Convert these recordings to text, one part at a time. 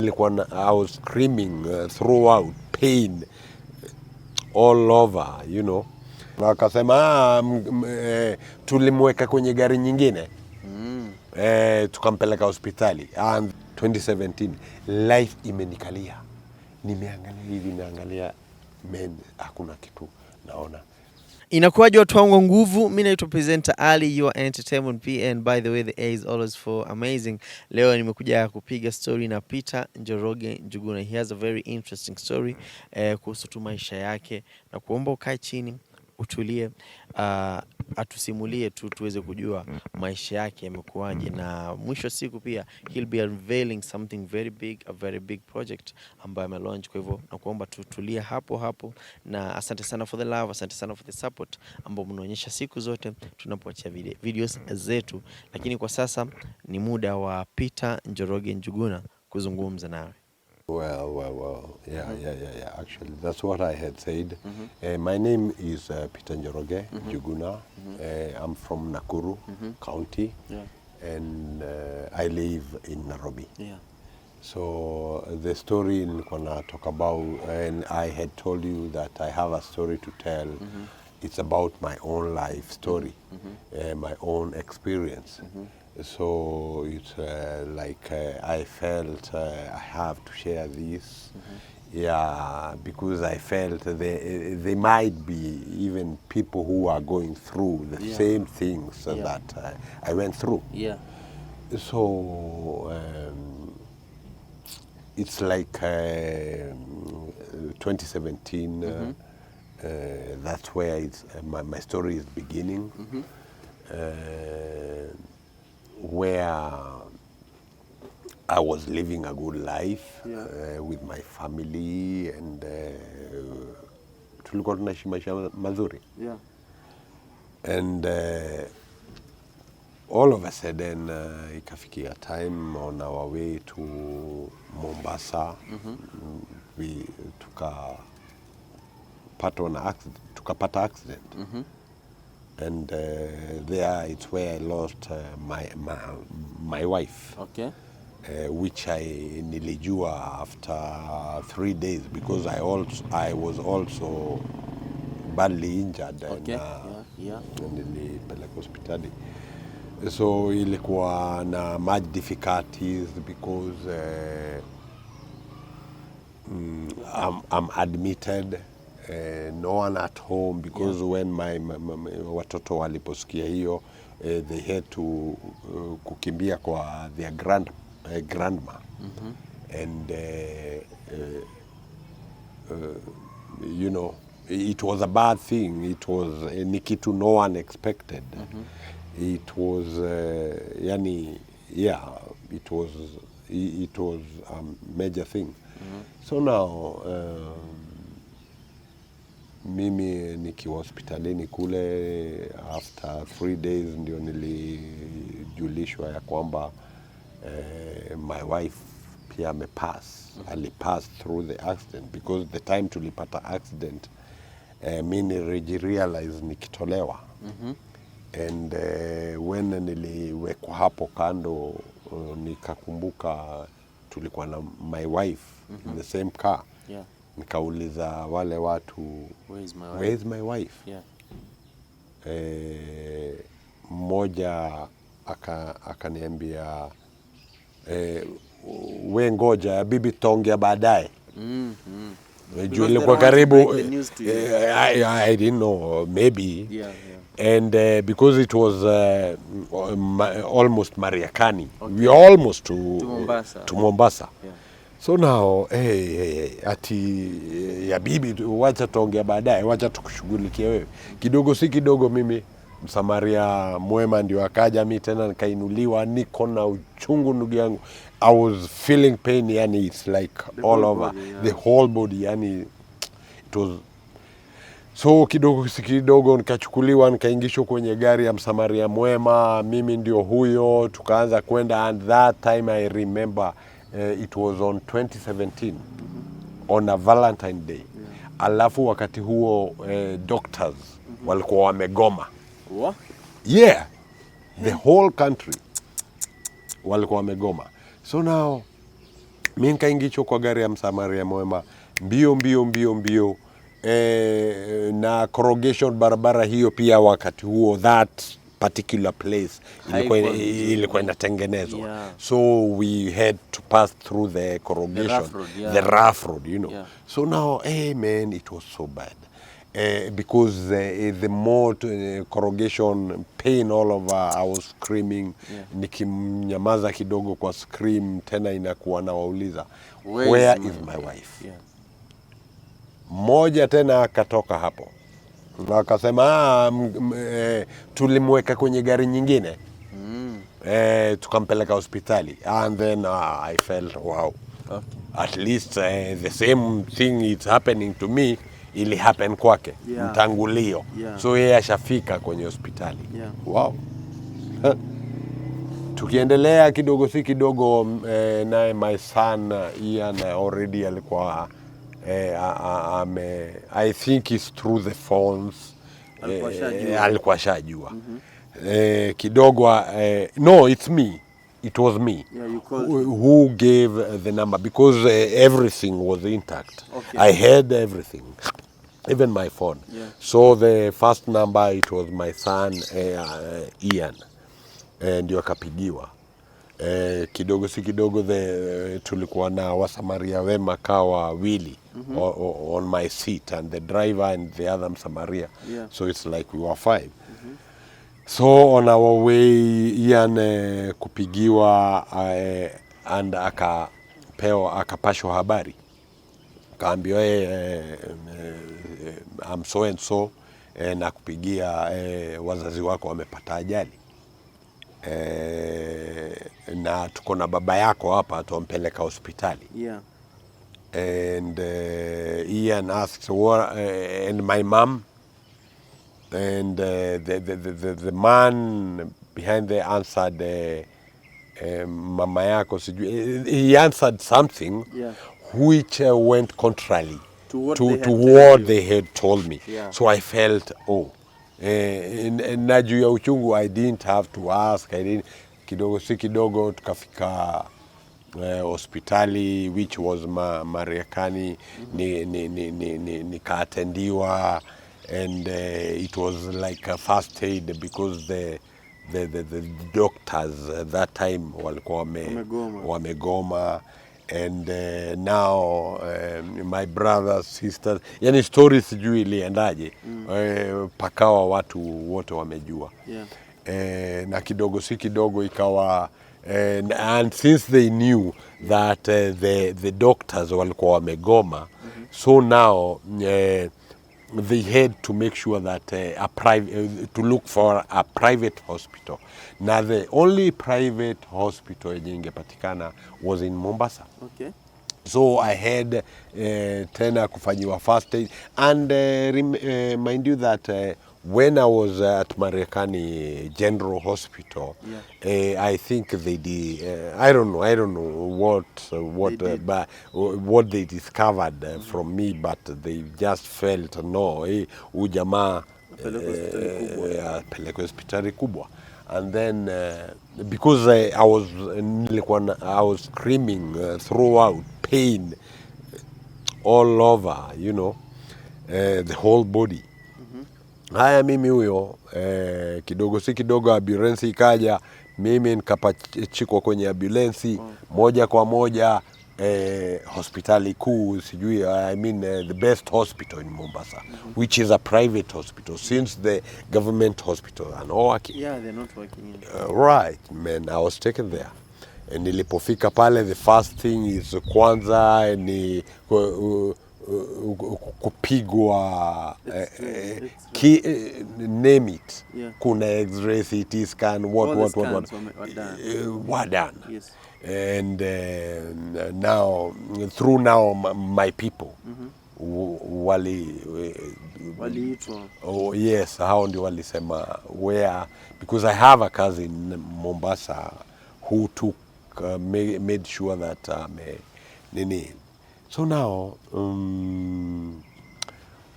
I was screaming throughout, pain all over, you know. Wakasema tulimweka kwenye gari nyingine. Tukampeleka hospitali. And 2017 life imenikalia. Nimeangalia hivi, naangalia hakuna kitu naona. Inakuwaje watu wangu nguvu? Mimi naitwa presenter Ali, your entertainment PN. By the way, the A is always for amazing. Leo nimekuja kupiga story na Peter Njoroge Njuguna. He has a very interesting story kuhusu tu maisha yake, na kuomba ukae chini utulie, atusimulie tu tuweze kujua maisha yake yamekuaje, na mwisho siku pia he'll be unveiling something very big, a very big project ambayo amelaunch. Kwa hivyo na kuomba tutulie hapo, na asante sana for the love, asante sana for the support ambao mnaonyesha siku zote tunapoachia videos zetu. Lakini kwa sasa ni muda wa Peter Njoroge Njuguna kuzungumza nawe. Well. Yeah. Actually, that's what I had said. My name is Peter Njoroge Njuguna. I'm from Nakuru County, and I live in Nairobi. So the story nilikuwa na talk about, and I had told you that I have a story to tell. It's about my own life story, my own experience. So it's like I felt I have to share this, because I felt they might be even people who are going through the same things that I went through. So it's like 2017. That's where my story is beginning. Where I was living a good life with my family, and tulikuwa tunaishi maisha mazuri. And all of a sudden ikafikia time on our way to Mombasa. We tukapata accident. And there it's where I lost my wife, which I nilijua after 3 days, because I was also badly injured, and nilipeleka hospitali. So ilikuwa na much difficulties because I'm admitted. No one at home, because when my watoto waliposikia hiyo, they had to kukimbia kwa their grandma. And you know, it was a bad thing. It was ni kitu no one expected. It was it was a major thing. So now mimi nikiwa hospitalini kule, after 3 days ndio nilijulishwa ya kwamba my wife pia alipass through the accident, because the time tulipata accident mimi nilirealize nikitolewa. And when niliwekwa hapo kando, nikakumbuka tulikuwa na my wife in the same car. Nikauliza wale watu, where is my wife? Mmoja akaniambia, we ngoja, bibi tutaongea baadaye. Ilikuwa karibu, I didn't know, maybe. And because it was almost Mariakani, we are almost to Mombasa. So now, ati ya bibi, wacha tuongea baadaye, wacha tukushughulikie wewe. Kidogo si kidogo, mimi msamaria mwema ndio akaja, mimi tena nikainuliwa, niko na uchungu ndugu yangu. I was feeling pain, yani it's like all over the whole body, yani it was. So kidogo si kidogo nikachukuliwa, nikaingishwa kwenye gari ya msamaria mwema, mimi ndio huyo, tukaanza kwenda. And that time I remember it was on 2017 on a Valentine Day. Alafu wakati huo doctors walikuwa wamegoma. The whole country walikuwa wamegoma. So now Mimi nikaingizwa kwa gari ya msamaria mwema mbio na corrugation barabara hiyo pia wakati huo that particular place ilikuwa inatengenezwa. Yeah. So we had to pass through the corrugation, the rough road, you know. Yeah. So now, hey man, it was so bad. Because the more corrugation pain all over, I was screaming. Yeah. Nikimnyamaza kidogo kwa scream tena inakuwa na wauliza where is my wife? Yeah. Moja tena akatoka hapo na akasema tulimweka kwenye gari nyingine tukampeleka hospitali, and then I felt wow, okay. At least the same thing is happening to me ili happen kwake. Yeah. Mtangulio. Yeah. So yeye ashafika kwenye hospitali. Yeah. Wow. Tukiendelea kidogo si kidogo, naye my son Ian already alikuwa I think it's through the phones alikuwa shajua. Kidogo no, it's me. It was me. Yeah, you called who gave the number, because everything was intact. Okay. I had everything, even my phone. Yeah. So the first number, it was my son Ian, ndio akapigiwa. Kidogo si kidogo tulikuwa na wasamaria wema kawa wawili on my seat, and the driver and the other msamaria. Yeah. So it's like we were 5. So on our way Ian kupigiwa and akapashwa habari, kaambiwa I'm so and so, na kupigia wazazi wako wamepata ajali, na tuko na baba yako hapa tumpeleka hospitali. Yeah. And Ian asked what, and my mom, and the man behind the answered mama yako sijui, he answered something. Yeah. Which went contrary to what they had told me. Yeah. So I felt na juu ya uchungu I didn't have to ask. Kidogo si kidogo tukafika hospitali, which was Mariakani. Nikaatendiwa, and it was like a first aid, because the doctors at that time walikuwa wamegoma. And now my brothers, sisters, yani stories sijui iliendaje, pakawa watu wote wamejua. Yeah. Na kidogo si kidogo ikawa, and since they knew that the doctors walikuwa wamegoma, so now they had to make sure that to look for a private hospital. Now the only private hospital yenye ingepatikana was in Mombasa. Okay. So I had tena kufanyiwa first aid, and mind you that when I was at Mariakani General Hospital, yeah. I think they did. I don't know what they discovered from me, but they just felt no, ujamaa pelekwe hospitali kubwa. And then because I was screaming throughout, pain all over, you know, the whole body. Haya mimi huyo kidogo si kidogo ambulance ikaja, mimi nikapachikwa kwenye ambulance moja kwa moja hospitali kuu sijui, I mean the best hospital in Mombasa, which is a private hospital, since the government hospital are not working. Yeah, they're not working. Right, man, I was taken there. And nilipofika pale, the first thing is kwanza ni kupigwa name it. Yeah. Kuna x-ray, CT scan, what were done. Yes. And now through my people waliitwa. Oh yes, hao ndio walisema where, because I have a cousin in Mombasa who took made sure that nini. So now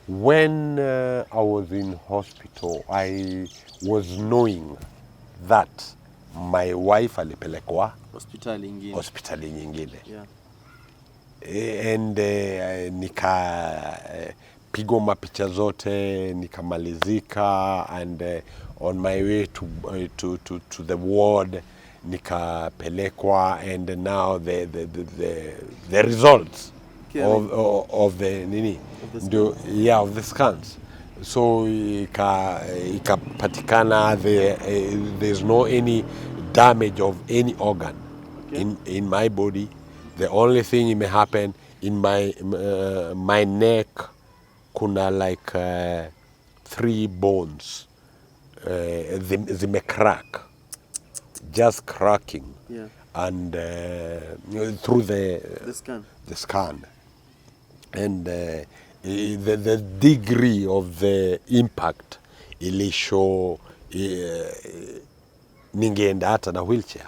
when I was in hospital, I was knowing that my wife alipelekwa hospitali nyingine. Yeah. and nikapigwa mapicha zote nikamalizika, and on my way to the ward nikapelekwa, and now the results of the nini ndio of the scans, so ikapatikana there's no any damage of any organ in my body. The only thing may happen in my neck, kuna like 3 bones zime crack, just cracking, and through the scan, and the degree of the impact ilishow ningeenda hata na wheelchair.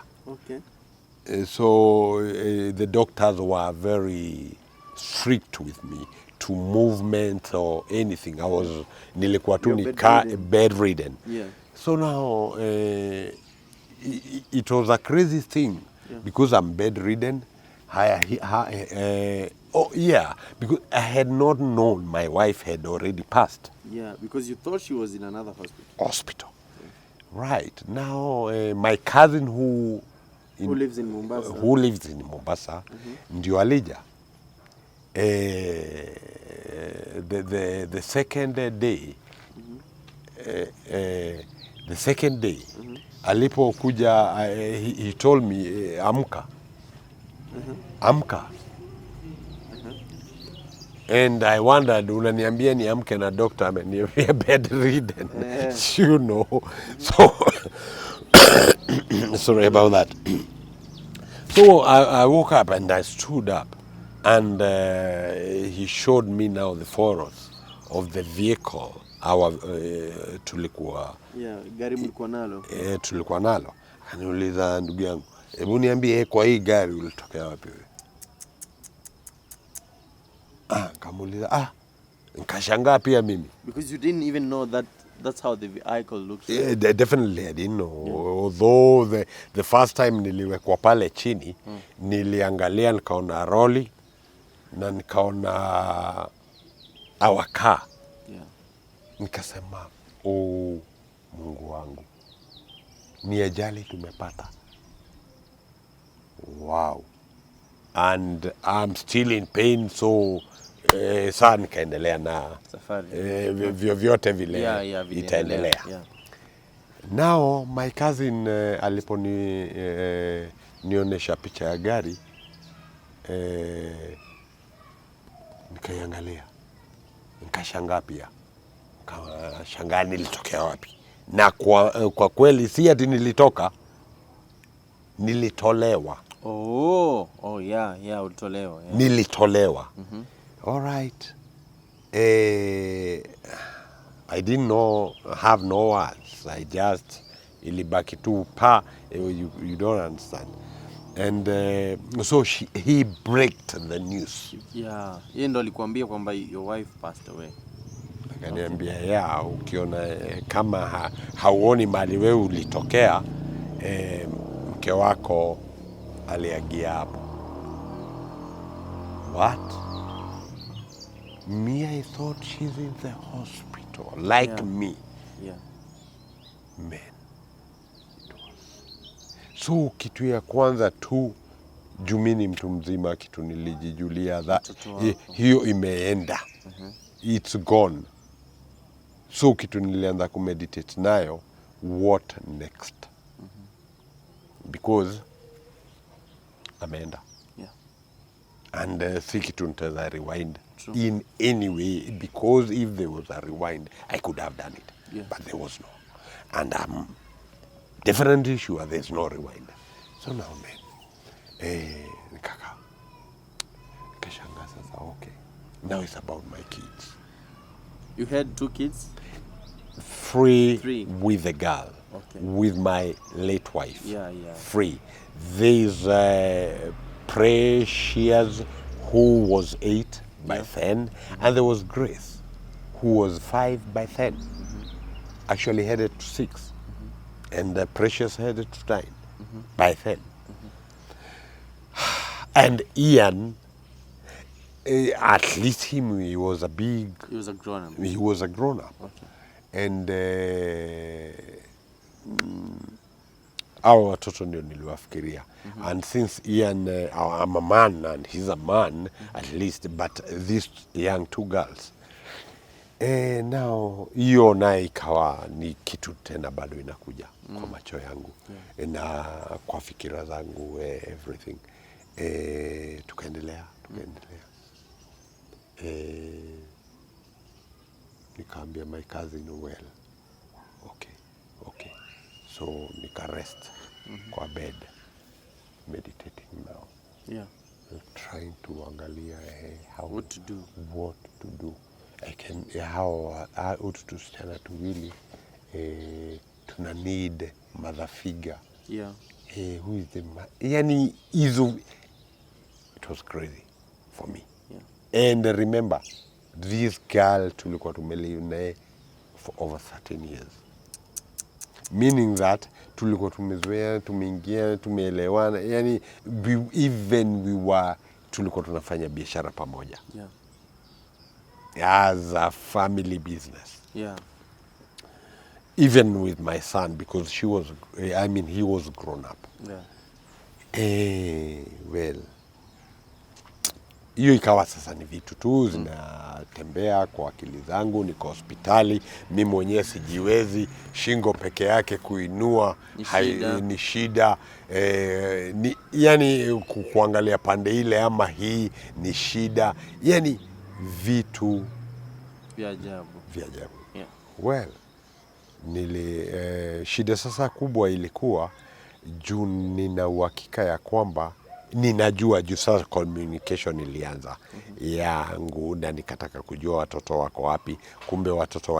So the doctors were very strict with me to movement or anything. Nilikuwa tu ni bedridden. So now it was a crazy thing because I'm bedridden. Because I had not known my wife had already passed. Yeah, because you thought she was in another hospital. Right. Now my cousin who lives in Mombasa, ndio alija. The second day, alipokuja, he told me, amka. And I wondered, unaniambia ni amke na doctor ameniambia bedridden. You know. So sorry about that. So I woke up and I stood up, and he showed me now the photos of the vehicle tulikuwa gari mlikuwa nalo. Tulikuwa nalo. Akaniuliza, ndugu yangu, hebu niambie, kwa hii gari ulitokea wapi wewe? Kamuuliza, nikashangaa pia mimi. Because you didn't even know that's how the vehicle looks. Yeah, definitely I didn't know. Although the first time niliwekwa pale chini, niliangalia nikaona roli na nikaona our car. Nikasema, Mungu wangu, ni ajali tumepata. Wow. And I'm still in pain, so saa nikaendelea na safari. Vyovyote vile itaendelea. Now my cousin nionyesha picha ya gari, nikaiangalia, nikashangaa pia. Nikashangaa nilitokea wapi. Na kwa kweli si ati nilitoka, nilitolewa. Ulitolewa. Nilitolewa. All right. I didn't have no words. I just ilibaki tu you don't understand. And so he breaked the news. Yeah. Yeye ndo alikuambia kwamba your wife passed away. Akaniambia, ukiona kama hauoni mali wewe ulitokea, mke wako aliagia hapo. What? Me, I thought she's in the hospital, like me. Man, it was. So kitu ya kwanza tu, jumini mtu mzima, kitu nilijijulia hiyo imeenda. It's gone. So kitu nilianza kumeditate nayo, what next? Because ameenda. And si kitu nitaweza rewind in any way, because if there was a rewind, I could have done it. But there was no. And I'm definitely sure there's no rewind. So now, man, nikashanga sasa, okay. Now it's about my kids. You had 2 kids? 3 with a girl. With my late wife. 3. There's Precious, who was 8 by then, and there was Grace, who was 5 by then. Actually headed to 6, and Precious headed to 9 by then. And Ian At least he was a big... He was a grown-up. He was a grown-up. Okay. And our watoto ndio niliwafikiria. And since Ian, I'm a man and he's a man, at least, but these young two girls, now hiyo naye ikawa ni kitu tena bado inakuja kwa macho yangu na kwa fikira zangu, everything. Tukaendelea. Nikaambia my cousin, well, okay. So nika rest kwa bed, meditating now. Yeah. Trying to angalia what to do. How tusichana tuwili tuna need mother figure. Yeah. Who is the yani hizo, it was crazy for me. Yeah. And remember, this girl tulikuwa tumelive naye for over 13 years. Meaning that tulikuwa tumezoea, tumeingia, tumeelewana, yani tulikuwa tunafanya biashara pamoja. Yeah. As a family business. Yeah. Even with my son, because he was grown up. Yeah. Well, hiyo ikawa sasa ni vitu tu zinatembea kwa akili zangu. Niko hospitali, mimi mwenyewe sijiwezi, shingo peke yake kuinua ni shida. Yani kuangalia pande ile ama hii ni shida. Yani vitu vya ajabu. Yeah. Well, shida sasa kubwa ilikuwa juu nina uhakika ya kwamba ninajua juu sasa communication ilianza yangu na nikataka kujua watoto wako wapi. Kumbe watoto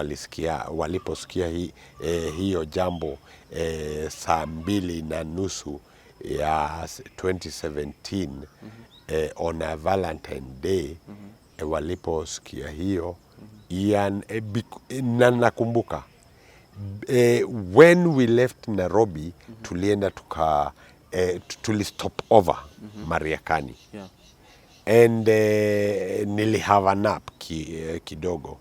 waliposikia hiyo jambo saa 2:30 ya 2017 on a Valentine Day, waliposikia hiyo Ian, na nakumbuka when we left Nairobi tulienda tulistop over Mariakani. Yeah. And nilihave a nap kidogo.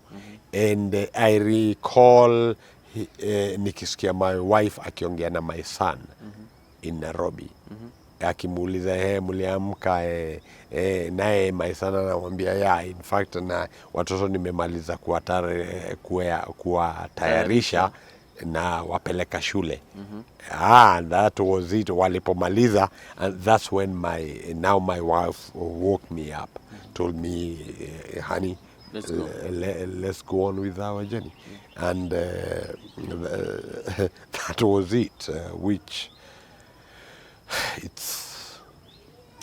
And I recall nikisikia my wife akiongea na my son in Nairobi. Akimuuliza mliamka, naye my son anamwambia yeah, in fact na watoto nimemaliza kuwatayarisha na wapeleka shule. That was it. Walipomaliza, and that's when my wife woke me up, told me, honey, let's go on with our journey. And that was it, which it's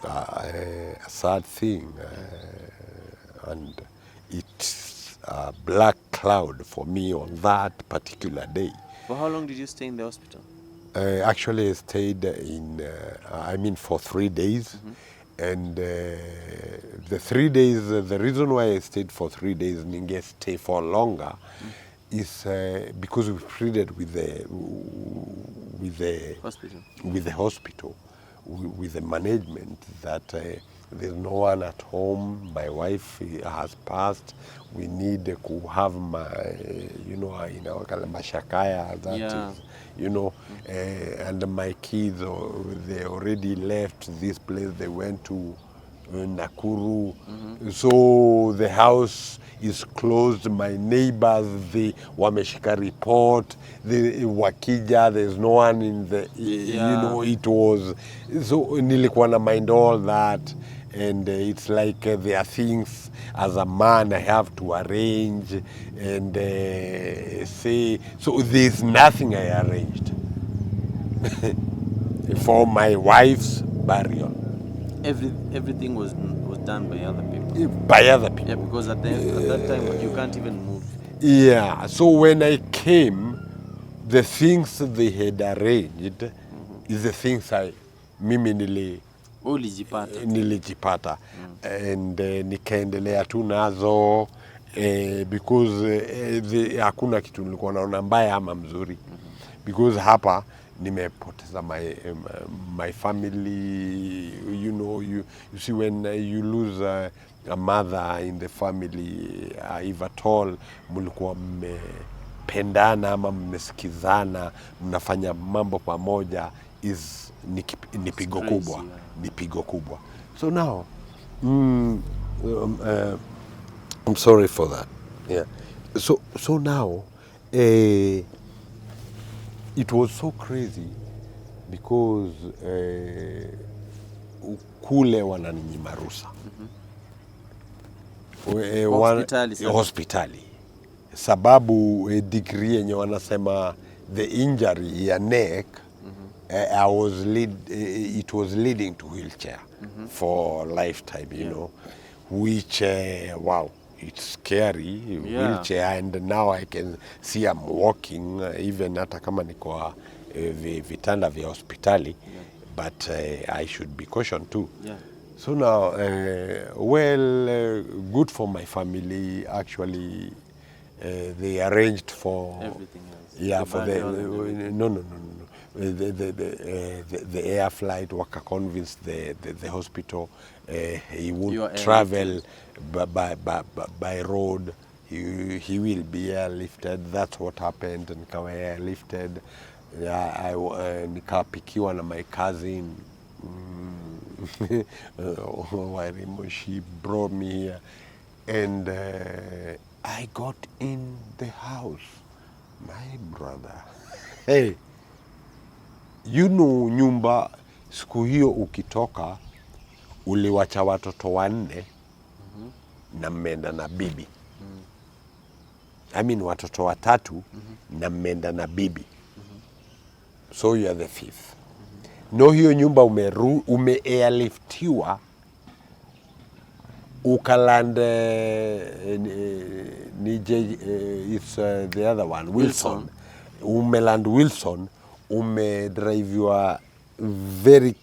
a sad thing, and it's a black cloud for me on that particular day. For how long did you stay in the hospital? Actually, I stayed for 3 days. And the 3 days, the reason why I stayed for 3 days, ninge stay for longer, is because we pleaded with the hospital, with the management, that there's no one at home. My wife has passed. We need to have mashakaya, that is, and my kids, they already left this place. They went to Nakuru. So the house is closed. My neighbors, the wameshika report, the wakija, there's no one in the, it was, so nilikuwa na mind all that. And it's like there are things as a man I have to arrange and say. So there's nothing I arranged for my wife's burial. Everything was done by other people. By other people. Yeah, because at that time you can't even move. Yeah. So when I came, the things they had arranged is the things mimi nilijipata. And nikaendelea tu nazo because hakuna kitu nilikuwa naona mbaya ama mzuri. Because hapa nimepoteza my family. You see, when you lose a mother in the family, if at all mlikuwa mmependana ama mmesikizana, mnafanya mambo pamoja, ni pigo kubwa, yeah. Ni pigo kubwa. So now I'm sorry for that. Yeah. So now it was so crazy because kule wananinyima ruhusa. Hospitali. Sababu degree yenye wanasema the injury ya neck, it was leading to wheelchair for lifetime, you know, which wow, it's scary, wheelchair, and now I can see I'm walking even hata kama niko vitanda vya hospitali, but I should be cautioned too. So now, good for my family. Actually, they arranged for everything else. Yeah, for the no. The air flight. Waka convinced the hospital he would travel by road. He will be airlifted. That's what happened. Nikawa airlifted. Nikapikiwa na my cousin. She brought me here, and I got in the house. My brother, hey, you know, nyumba siku hiyo ukitoka uliwacha watoto 4 na mmeenda na bibi. I mean watoto 3 na mmeenda na bibi. So you are the 5th. No, hiyo nyumba airliftiwa ukaland it's the other one, Wilson. Umeland Wilson, umedrivewa very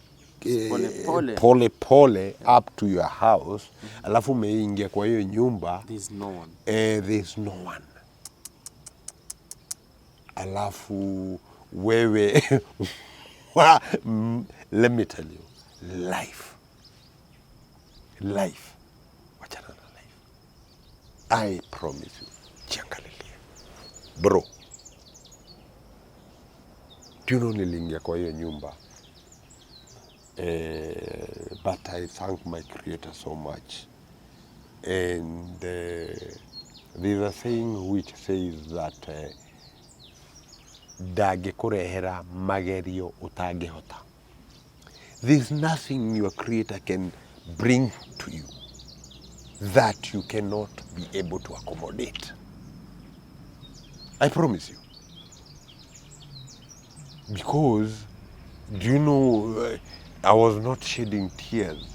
pole up to your house. Alafu umeingia kwa hiyo nyumba. There's no one. There's no one. Alafu wewe let me tell you, life. Wachana na life. I promise you, chiangalilie. Bro, do you know niliingia kwa hiyo nyumba? But I thank my Creator so much. And there's a saying which says that ndagekurehera magerio utangehota. There's nothing your Creator can bring to you that you cannot be able to accommodate. I promise you. Because, do you know, I was not shedding tears.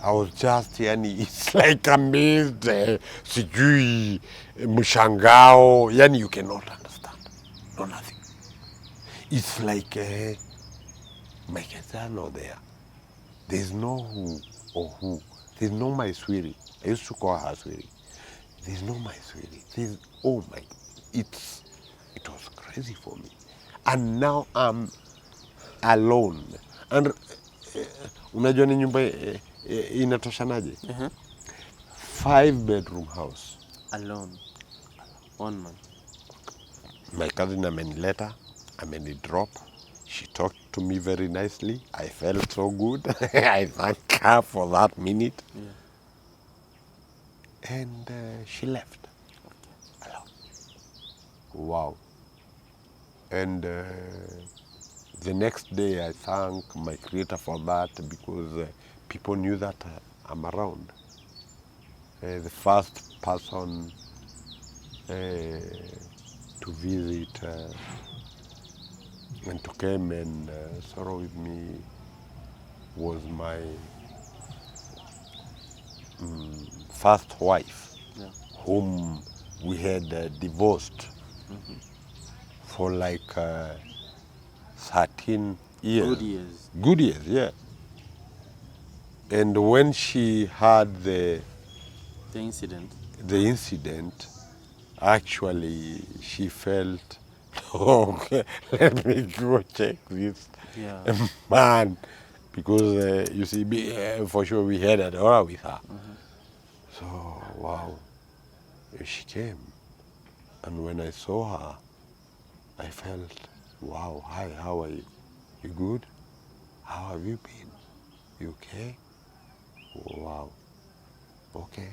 I was just, it's like amazed, sijui, mshangao, you cannot understand. No, nothing. It's like my kids are not there. There's no who or who. There's no my sweetie. I used to call her sweetie. There's no my sweetie. It was crazy for me. And now I'm alone. And unajua ni nyumba inatoshanaje? 5-bedroom house. Alone. One man. My cousin amenileta, amenidrop. She talked to me very nicely. I felt so good. I thank her for that minute. And she left. Alone. Wow. And the next day I thank my Creator for that, because people knew that I'm around. The first person to visit and to come and sorrow with me was my first wife, whom we had divorced for like 13 years. Good years. Good years, yeah. And when she had the incident, actually she felt, okay, let me go check this man, because you see, for sure we had a daughter with her. So, wow, she came. And when I saw her, I felt, wow, hi, how are you? You good? How have you been? You okay? Wow, okay.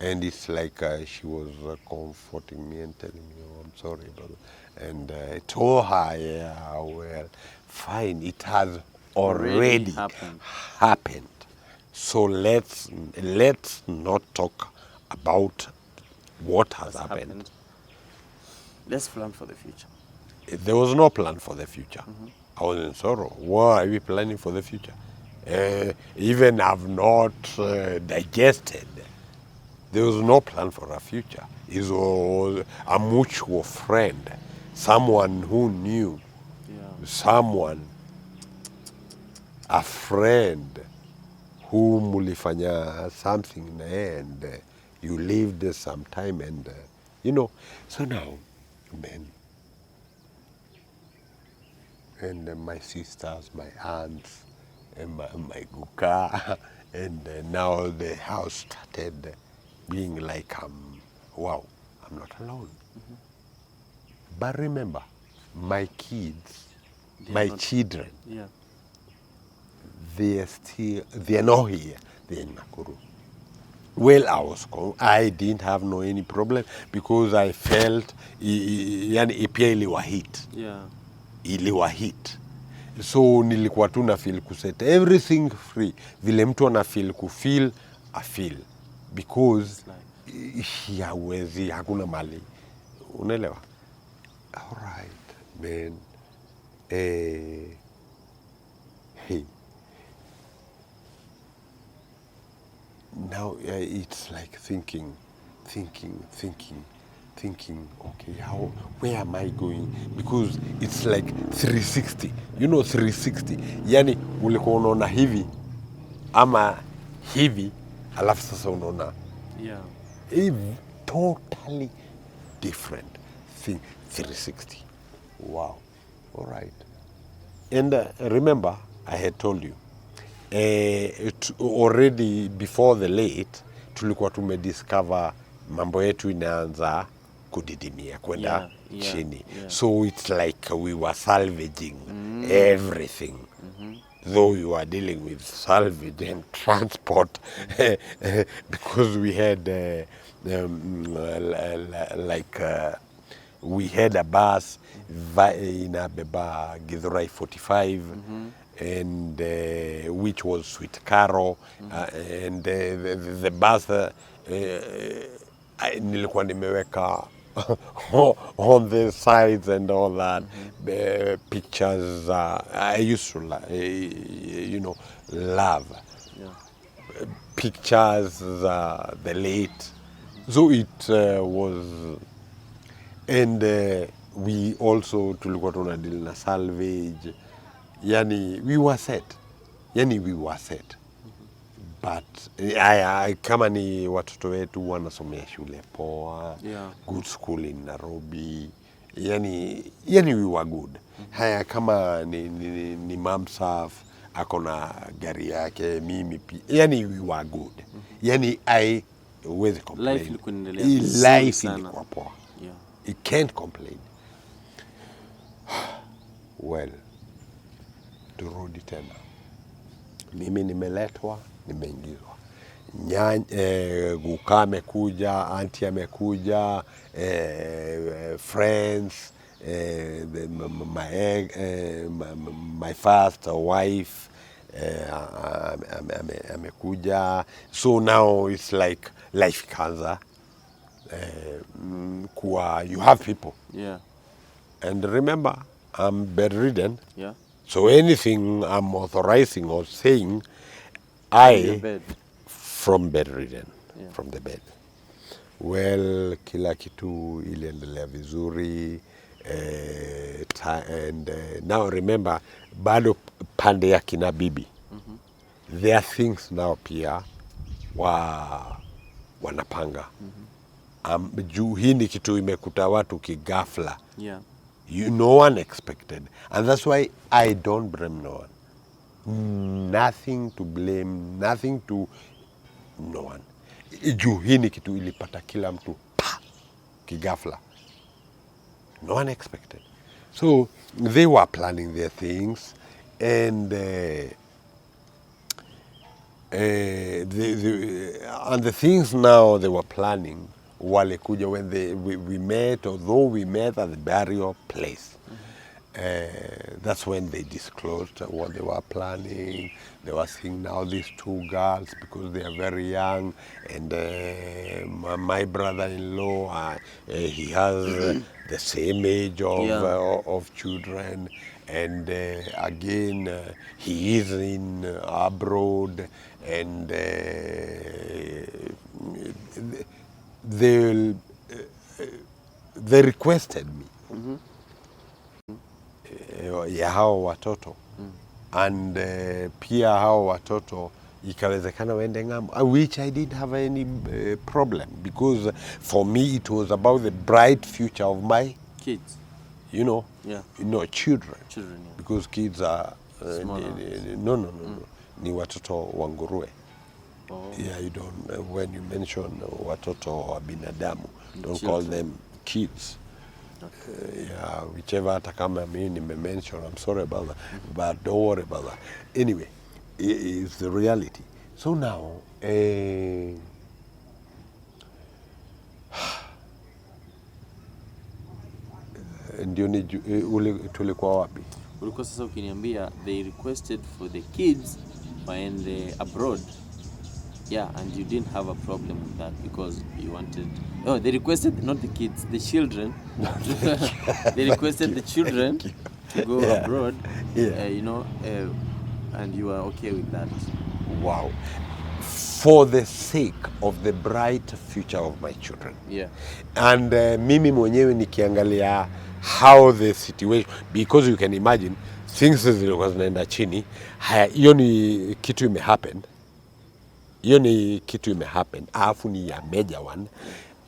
And it's like she was comforting me and telling me, oh, I'm sorry, brother. And I told her, yeah, well, fine, it has already happened. So let's not talk about what has happened. Let's plan for the future. There was no plan for the future. I was in sorrow. Why are we planning for the future? Even I've not digested. There was no plan for a future. It was a mutual friend, someone who knew, someone, a friend who mulifanya something and you lived some time and, so now, man, and my sisters, my aunts, and my guka, and now the house started being like, wow, I'm not alone. But remember, my kids, my children, they are not here, they're in Nakuru. Well, I didn't have any problem because I felt, yani pia iliwa hit. Iliwa hit. So nilikuwa tu na feel kuset everything free. Vile mtu ana feel a feel. Because hawezi, hakuna mali. Unaelewa? All right, man. Hey. Now it's like thinking, okay, where am I going? Because it's like 360. You know 360. Yani ulikuwa unaona hivi ama hivi alafu sasa unaona. Totally different thing. 360. Wow. All right. And remember, I had told you, already before the late, tulikuwa tumediscover mambo yetu inaanza kudidimia kwenda chini. So it's like we were salvaging everything. Though we were dealing with salvage and transport because we had we had a bus inabeba Githurai 45 and which was Sweet Caro and the bus nilikuwa nimeweka on the sides and all that pictures I used to love pictures the late so it was and we also tulikuwa tuna deal na salvage yani we were set but kama ni watoto wetu wanasomea shule poa good school in Nairobi yani we were good haya kama ni Mamsaf akona gari yake mimi pia yani we were good yani huwezi complain life ilikuwa poa you can't complain. Well, turudi tena. Mimi nimeletwa, nimeingizwa. Guka amekuja, auntie amekuja, friends, my first wife amekuja. So now it's like life kanza. You have people. And remember, I'm bedridden. So anything I'm authorizing or saying, from bedridden, from the bed. Well, kila kitu iliendelea vizuri. And now remember, bado pande ya kina bibi. There are things now pia wanapanga. Juu hii ni kitu imekuta watu kigafla. No one expected. And that's why I don't blame no one. Nothing to blame, nothing to no one. juu hii ni kitu ilipata kila mtu kigafla. No one expected. So they were planning their things, and the things now they were planning walikuja when we met, although we met at the burial place. That's when they disclosed what they were planning. They were seeing now these two girls because they are very young, and my brother-in-law, he has the same age of children, and again he is in abroad, and they requested me ya hao watoto and pia hao watoto ikawezekana wende ng'ambo, which I didn't have any problem, because for me it was about the bright future of my kids, children, yeah. Because kids are no, ni watoto wa nguruwe. Yeah, you don't when you mention watoto wa binadamu, don't call them kids. Yeah, whichever hata kama mimi nimemention, I'm sorry about that, but don't worry about that. Anyway, it's the reality. So now, ndio tulikuwa wapi? Ulikuwa sasa ukiniambia they requested for the kids when they abroad. Yeah, and you didn't have a problem with that because you wanted... Oh, they requested, not the kids, the children. They requested the children to go abroad, and you were okay with that. Wow. For the sake of the bright future of my children. Yeah. And mimi mwenyewe nikiangalia how the situation, because you can imagine, things zilikuwa zinaenda chini, hiyo ni kitu imehappen. Hiyo ni kitu imehappen, alafu ni ya major one,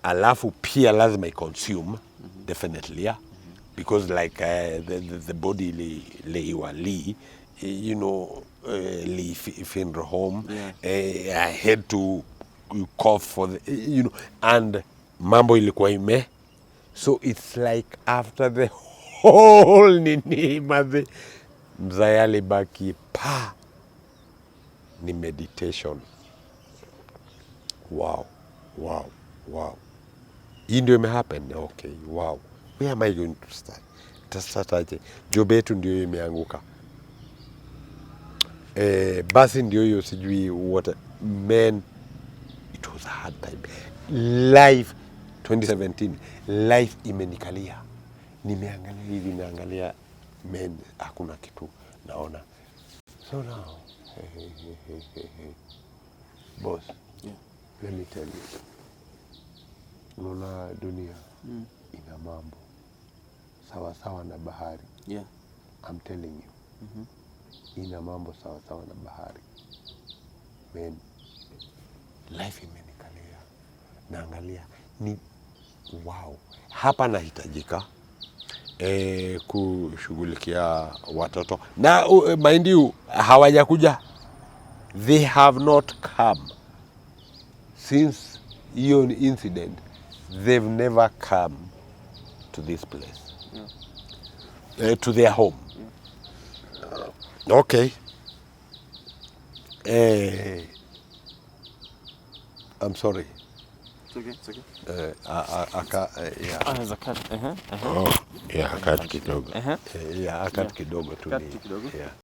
alafu pia lazima i-consume, definitely, yeah. Because like the body leiwa finro home, I had to cough for the, and mambo ilikuwa ime. So it's like after the whole nini, mzayali baki ni meditation. Wow. Hii ndio imehappen. Okay, wow. Where am I going to start? Start aje? Job yetu ndio imeanguka. Basi ndio hiyo sijui what. Man, it was a hard time. Life 2017, life imenikalia. Nimeangalia hivi, naangalia, man, hakuna kitu naona. So now, boss. Yeah. Let me tell you, unaona dunia ina mambo sawa na bahari. Yeah. I'm telling you, ina mambo sawa na bahari. Man, life imenikalia, naangalia ni wow. Hapa nahitajika kushughulikia watoto na mind you, hawajakuja, they have not come. Since your incident, they've never come to this place, to their home. Okay. I'm sorry. It's okay. Yeah. As a cut. Oh, yeah, cut kidogo. Yeah, cut kidogo tu. Cut kidogo. Yeah.